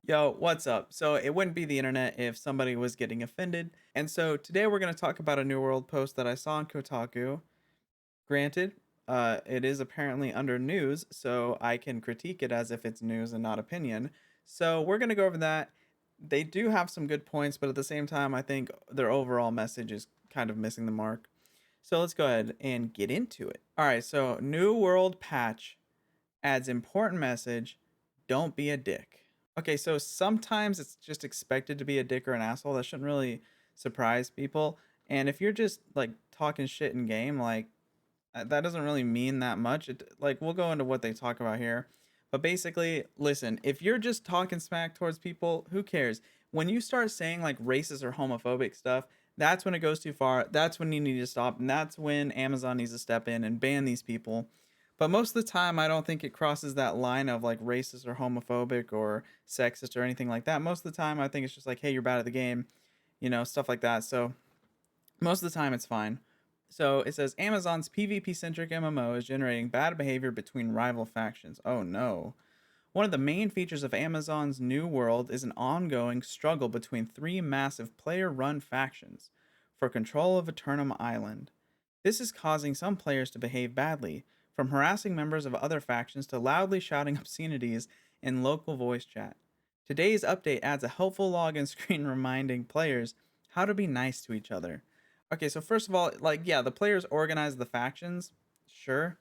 Yo, what's up? So it wouldn't be the internet if somebody was getting offended. And so today we're going to talk about a New World post that I saw on Kotaku. Granted, it is apparently under news, so I can critique it as if it's news and not opinion. So we're going to go over that. They do have some good points, but at the same time, I think their overall message is kind of missing the mark. So let's go ahead and get into it. All right, so New World patch adds important message: don't be a dick. Okay, so sometimes it's just expected to be a dick or an asshole. That shouldn't really surprise people. And if you're just like talking shit in game, like that doesn't really mean that much. Like we'll go into what they talk about here. But basically, listen, if you're just talking smack towards people, who cares? When you start saying like racist or homophobic stuff, that's when it goes too far. That's when you need to stop. And that's when Amazon needs to step in and ban these people. But most of the time, I don't think it crosses that line of like racist or homophobic or sexist or anything like that. Most of the time, I think it's just like, hey, you're bad at the game, stuff like that. So most of the time, it's fine. So it says Amazon's PvP centric MMO is generating bad behavior between rival factions. Oh no. One of the main features of Amazon's New World is an ongoing struggle between three massive player run factions for control of Eternum Island. This is causing some players to behave badly, from harassing members of other factions to loudly shouting obscenities in local voice chat. Today's update adds a helpful login screen reminding players how to be nice to each other. Okay, so first of all, like, yeah, the players organize the factions, sure.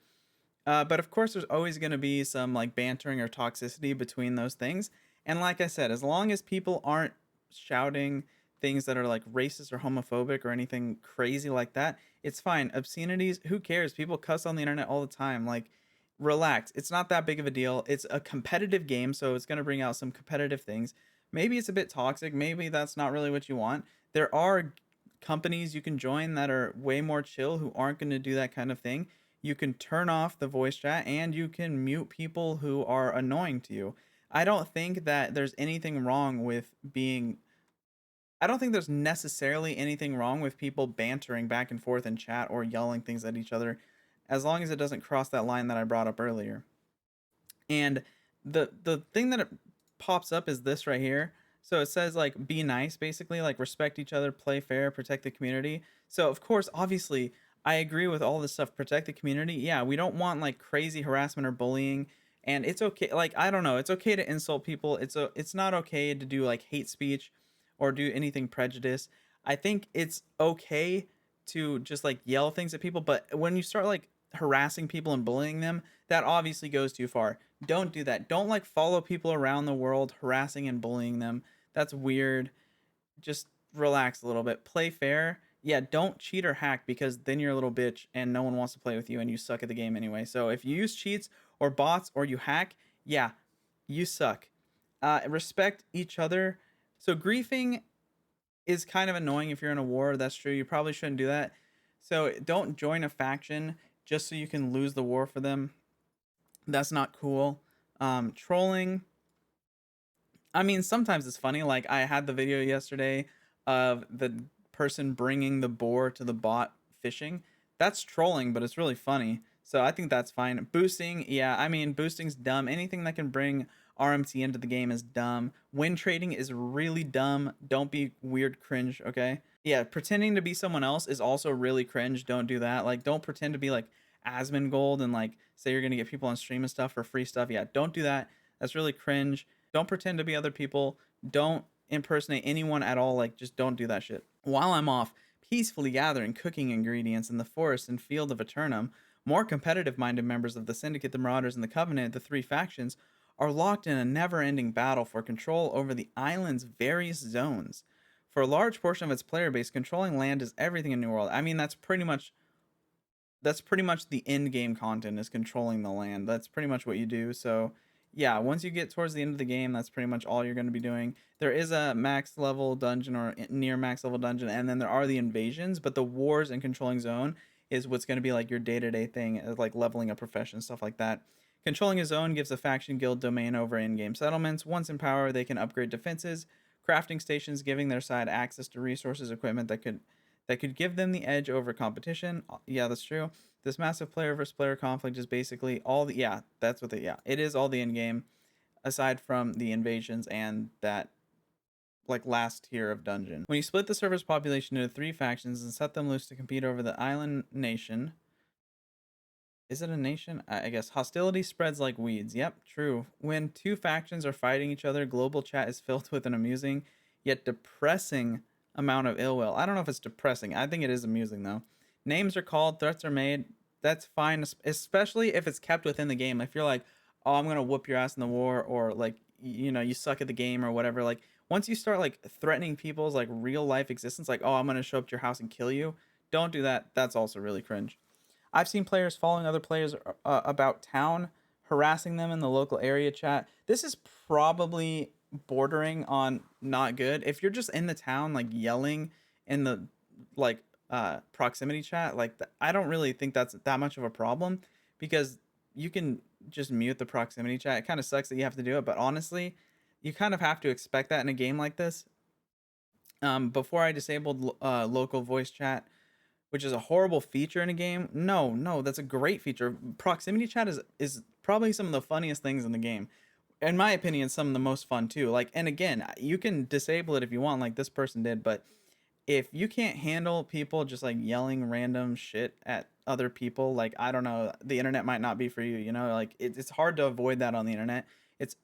But of course, there's always going to be some like bantering or toxicity between those things. And like I said, as long as people aren't shouting things that are like racist or homophobic or anything crazy like that, it's fine. Obscenities, who cares? People cuss on the internet all the time. Like, relax. It's not that big of a deal. It's a competitive game, so it's going to bring out some competitive things. Maybe it's a bit toxic. Maybe that's not really what you want. There are companies you can join that are way more chill who aren't going to do that kind of thing. You can turn off the voice chat and you can mute people who are annoying to you. I don't think that there's anything wrong with being I don't think there's necessarily anything wrong with people bantering back and forth in chat or yelling things at each other as long as it doesn't cross that line that I brought up earlier. And the thing that it pops up is this right here. So it says like be nice, basically, like respect each other, play fair, protect the community. So of course, obviously, I agree with all this stuff. Protect the community. Yeah, we don't want like crazy harassment or bullying. And it's okay. Like I don't know, it's okay to insult people. It's not okay to do like hate speech or do anything prejudice. I think it's okay to just like yell things at people, but when you start like harassing people and bullying them, that obviously goes too far. Don't do that. Don't like follow people around the world harassing and bullying them. That's weird. Just relax a little bit. Play fair. Yeah, don't cheat or hack because then you're a little bitch and no one wants to play with you and you suck at the game anyway. So if you use cheats or bots or you hack, yeah, you suck. Respect each other. So griefing is kind of annoying if you're in a war. That's true. You probably shouldn't do that. So don't join a faction just so you can lose the war for them. That's not cool. Trolling. I mean, sometimes it's funny. Like I had the video yesterday of the person bringing the boar to the bot fishing. That's trolling, but it's really funny. So I think that's fine. Boosting, yeah, I mean, boosting's dumb. Anything that can bring RMT into the game is dumb. Win trading is really dumb. Don't be weird cringe, okay? Yeah, pretending to be someone else is also really cringe. Don't do that. Like, don't pretend to be like Asmongold and like say you're gonna get people on stream and stuff for free stuff. Yeah, don't do that. That's really cringe. Don't pretend to be other people. Don't impersonate anyone at all. Like, just don't do that shit. While I'm off peacefully gathering cooking ingredients in the forest and field of Eternum, more competitive minded members of the Syndicate, the Marauders, and the Covenant, the three factions, are locked in a never ending battle for control over the island's various zones. For a large portion of its player base, controlling land is everything in New World. I mean, that's pretty much the end game content is controlling the land. That's pretty much what you do. So yeah, once you get towards the end of the game, that's pretty much all you're going to be doing. There is a max level dungeon or near max level dungeon, and then there are the invasions, but the wars and controlling zone is what's going to be like your day-to-day thing, like leveling a profession, stuff like that. Controlling a zone gives a faction guild domain over in-game settlements. Once in power, they can upgrade defenses, crafting stations, giving their side access to resources, equipment that could give them the edge over competition. Yeah, that's true. This massive player versus player conflict is basically all the, yeah, that's what they, yeah, it is all the end game. aside from the invasions and that like last tier of dungeon. When you split the server's population into 3 factions and set them loose to compete over the island nation, is it a nation? I guess hostility spreads like weeds. Yep, true. When 2 factions are fighting each other, global chat is filled with an amusing yet depressing amount of ill will. I don't know if it's depressing. I think it is amusing though. Names are called, threats are made. That's fine, especially if it's kept within the game. If you're like, "Oh, I'm going to whoop your ass in the war," or like, you know, you suck at the game or whatever, like once you start like threatening people's like real life existence, like, "Oh, I'm going to show up to your house and kill you." Don't do that. That's also really cringe. I've seen players following other players about town, harassing them in the local area chat. This is probably bordering on not good. If you're just in the town, like yelling in the like proximity chat, like I don't really think that's that much of a problem because you can just mute the proximity chat. It kind of sucks that you have to do it, but honestly, you kind of have to expect that in a game like this. Before I disabled local voice chat, which is a horrible feature in a game. No, that's a great feature. Proximity chat is probably some of the funniest things in the game. In my opinion, some of the most fun too. Like, and again, you can disable it if you want, like this person did, but if you can't handle people just like yelling random shit at other people, like I don't know, the internet might not be for you, you know? Like it's hard to avoid that on the internet. It's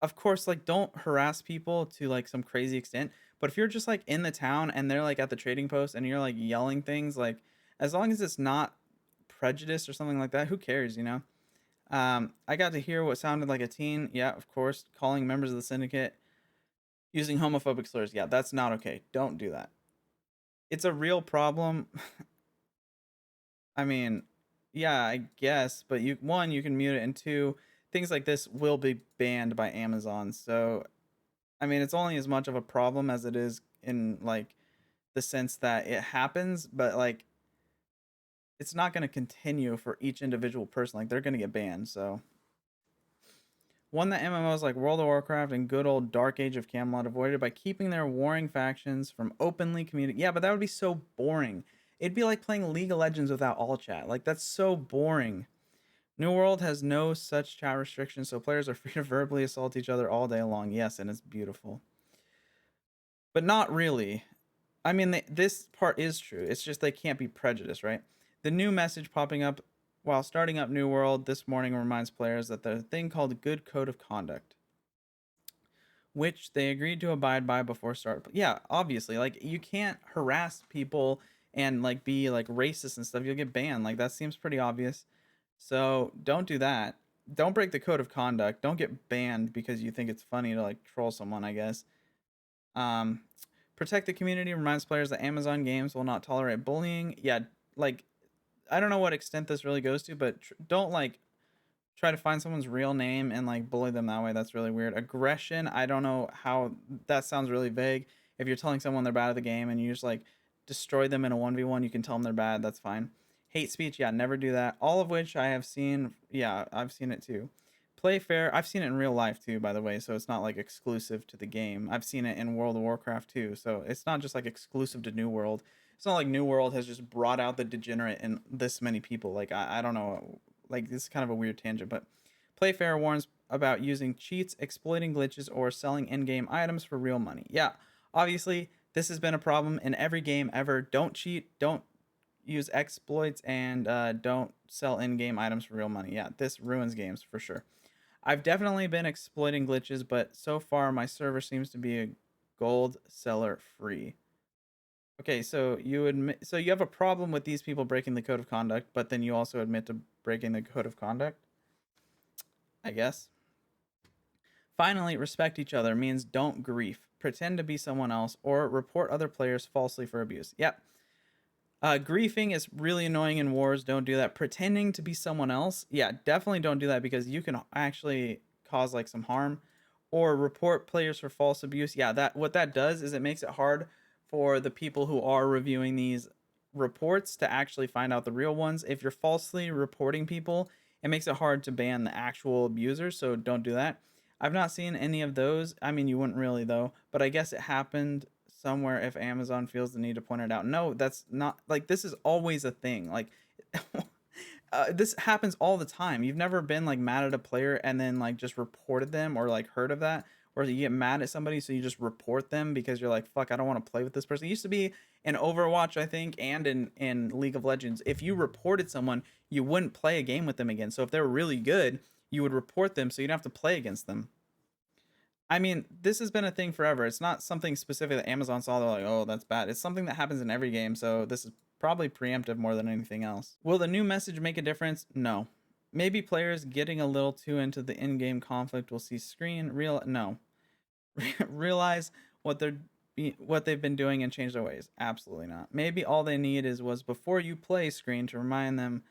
of course, like don't harass people to like some crazy extent. But if you're just like in the town and they're like at the trading post and you're like yelling things, like as long as it's not prejudice or something like that, who cares, you know? I got to hear what sounded like a teen. Yeah, of course, calling members of the syndicate using homophobic slurs. Yeah, that's not okay. Don't do that. It's a real problem. I mean, yeah, I guess, but you can mute it, and two, things like this will be banned by Amazon. So I mean, it's only as much of a problem as it is in like the sense that it happens, but like it's not going to continue for each individual person. Like they're going to get banned. So one that MMOs like World of Warcraft and good old Dark Age of Camelot avoided by keeping their warring factions from openly communicating. Yeah, but that would be so boring. It'd be like playing League of Legends without all chat. Like that's so boring. New World has no such chat restrictions, so players are free to verbally assault each other all day long. Yes, and it's beautiful. But not really. I mean, this part is true. It's just they can't be prejudiced, right? The new message popping up while starting up New World this morning reminds players that there's a thing called a good code of conduct, which they agreed to abide by before start. Yeah, obviously, like you can't harass people and like be like racist and stuff. You'll get banned. Like that seems pretty obvious. So don't do that. Don't break the code of conduct. Don't get banned because you think it's funny to like troll someone, I guess. Um, Protect the community reminds players that Amazon games will not tolerate bullying. Yeah, like I don't know what extent this really goes to, but don't like try to find someone's real name and like bully them that way. That's really weird. Aggression, I don't know how that sounds really vague. If you're telling someone they're bad at the game and you just like destroy them in a 1v1, you can tell them they're bad. That's fine. Hate speech, yeah, never do that. All of which I have seen. Yeah, I've seen it too. Play fair. I've seen it in real life too, by the way. So it's not like exclusive to the game. I've seen it in World of Warcraft too. So it's not just like exclusive to New World. It's not like New World has just brought out the degenerate in this many people. Like I don't know. Like this is kind of a weird tangent, but Play fair warns about using cheats, exploiting glitches, or selling in-game items for real money. Yeah, obviously this has been a problem in every game ever. Don't cheat. Don't use exploits, and don't sell in-game items for real money. Yeah, this ruins games for sure. I've definitely been exploiting glitches, but so far my server seems to be a gold seller free. Okay, so you admit, so you have a problem with these people breaking the code of conduct, but then you also admit to breaking the code of conduct, I guess. Finally, respect each other means don't grief, pretend to be someone else, or report other players falsely for abuse. Yep, griefing is really annoying in wars. Don't do that. Pretending to be someone else, yeah, definitely don't do that because you can actually cause like some harm. Or report players for false abuse. Yeah, that what that does is it makes it hard for the people who are reviewing these reports to actually find out the real ones. If you're falsely reporting people, it makes it hard to ban the actual abusers. So don't do that. I've not seen any of those. I mean, you wouldn't really though, but I guess it happened somewhere if Amazon feels the need to point it out. No, that's not like this is always a thing. Like this happens all the time. You've never been like mad at a player and then like just reported them or like heard of that, or you get mad at somebody so you just report them because you're like, fuck, I don't want to play with this person. It used to be in Overwatch, I think, and in League of Legends. If you reported someone, you wouldn't play a game with them again. So if they're really good, you would report them so you'd have to play against them. I mean, this has been a thing forever. It's not something specific that Amazon saw. They're like, oh, that's bad. It's something that happens in every game. So this is probably preemptive more than anything else. Will the new message make a difference? No. Maybe players getting a little too into the in-game conflict will see screen real. No. Realize what they've been doing and change their ways. Absolutely not. Maybe all they need was before you play screen to remind them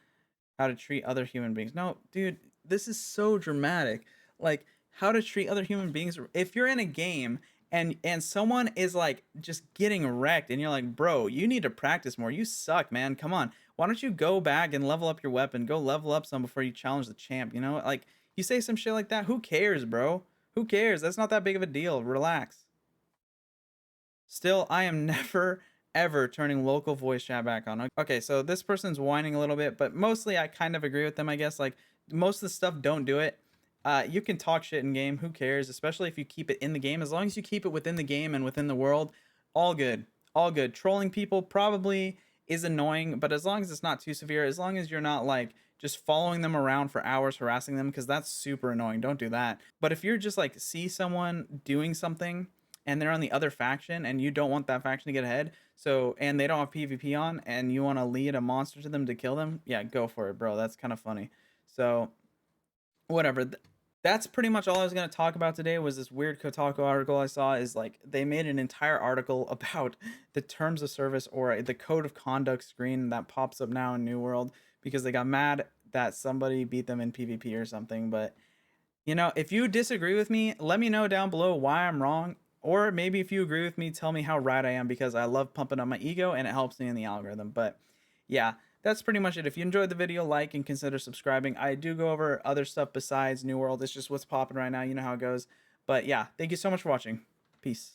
how to treat other human beings. No, dude, this is so dramatic. Like how to treat other human beings. If you're in a game and someone is like just getting wrecked and you're like, bro, you need to practice more. You suck, man. Come on. Why don't you go back and level up your weapon? Go level up some before you challenge the champ. You know, like you say some shit like that. Who cares, bro? Who cares? That's not that big of a deal. Relax. Still, I am never ever turning local voice chat back on. Okay, so this person's whining a little bit, but mostly I kind of agree with them, I guess. Like most of the stuff, don't do it. You can talk shit in game, who cares? Especially if you keep it in the game. As long as you keep it within the game and within the world, all good. All good. Trolling people probably is annoying, but as long as it's not too severe, as long as you're not like just following them around for hours harassing them, because that's super annoying. Don't do that. But if you're just like see someone doing something and they're on the other faction and you don't want that faction to get ahead, so and they don't have PvP on and you want to lead a monster to them to kill them, yeah, go for it, bro. That's kind of funny. So whatever. That's pretty much all I was going to talk about today. Was this weird Kotaku article I saw. Is like they made an entire article about the terms of service or the code of conduct screen that pops up now in New World because they got mad that somebody beat them in PvP or something. But you know, if you disagree with me, let me know down below why I'm wrong. Or maybe if you agree with me, tell me how right I am, because I love pumping up my ego and it helps me in the algorithm. But yeah, that's pretty much it. If you enjoyed the video, like and consider subscribing. I do go over other stuff besides New World. It's just what's popping right now. You know how it goes. But yeah, thank you so much for watching. Peace.